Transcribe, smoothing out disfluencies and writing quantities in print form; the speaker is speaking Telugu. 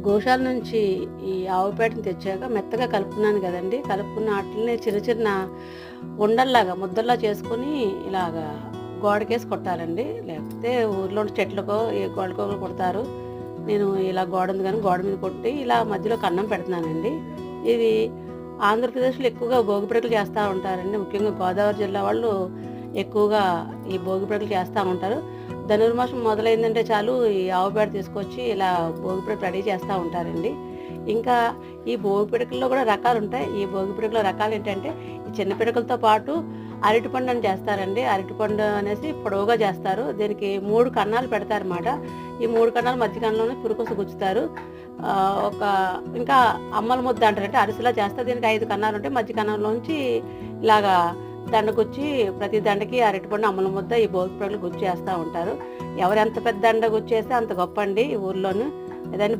గోశాల నుంచి ఈ ఆవు పేడని తెచ్చాక మెత్తగా కలుపుకున్నాను కదండీ! కలుపుకున్న ఆటిల్ని చిన్న చిన్న ఉండల్లాగా, ముద్దల్లా చేసుకొని ఇలాగా గోడకేసి కొట్టాలండి. లేకపోతే ఊర్లోని చెట్లకో, ఏ గోడకో కొడతారు. నేను ఇలా గోడ ఉంది గానీ గోడ మీద కొట్టి ఇలా మధ్యలో కన్నం పెడుతున్నానండి. ఇది ఆంధ్రప్రదేశ్‌లో ఎక్కువగా భోగి పిడకలు చేస్తా ఉంటారండి. ముఖ్యంగా గోదావరి జిల్లా వాళ్ళు ఎక్కువగా ఈ భోగి పిడకలు చేస్తా ఉంటారు. ధనుర్మాసం మొదలైందంటే చాలు ఈ ఆవు పేడ తీసుకొచ్చి ఇలా భోగి పిడక రెడీ చేస్తా ఉంటారండి. ఇంకా ఈ భోగి పిడకల్లో కూడా రకాలుంటాయి. ఈ భోగి పిడకలో రకాలేంటంటే ఈ చిన్న పిడకలతో పాటు అరటిపండు అని చేస్తారండి. అరటిపండు అనేసి పొడవుగా చేస్తారు. దీనికి 3 కన్నాలు పెడతారన్నమాట. ఈ 3 కన్నాల మధ్య కన్నంలోనే పురుకోస గుచ్చుతారు. ఒక ఇంకా అమ్మల ముద్ద అంటారు. అంటే అరిసెలా చేస్తారు. దీనికి 5 కన్నాలుంటాయి. మధ్య కన్నంలోంచి ఇలాగా దండ గుచ్చి ప్రతి దండకి అరటిపండు, అమ్మల ముద్ద ఈ భోగి పిడకలు గుచ్చేస్తా ఉంటారు. ఎవరెంత పెద్ద దండ గుచ్చేస్తే అంత గొప్పండి ఈ ఊర్లోను. ఏదైనా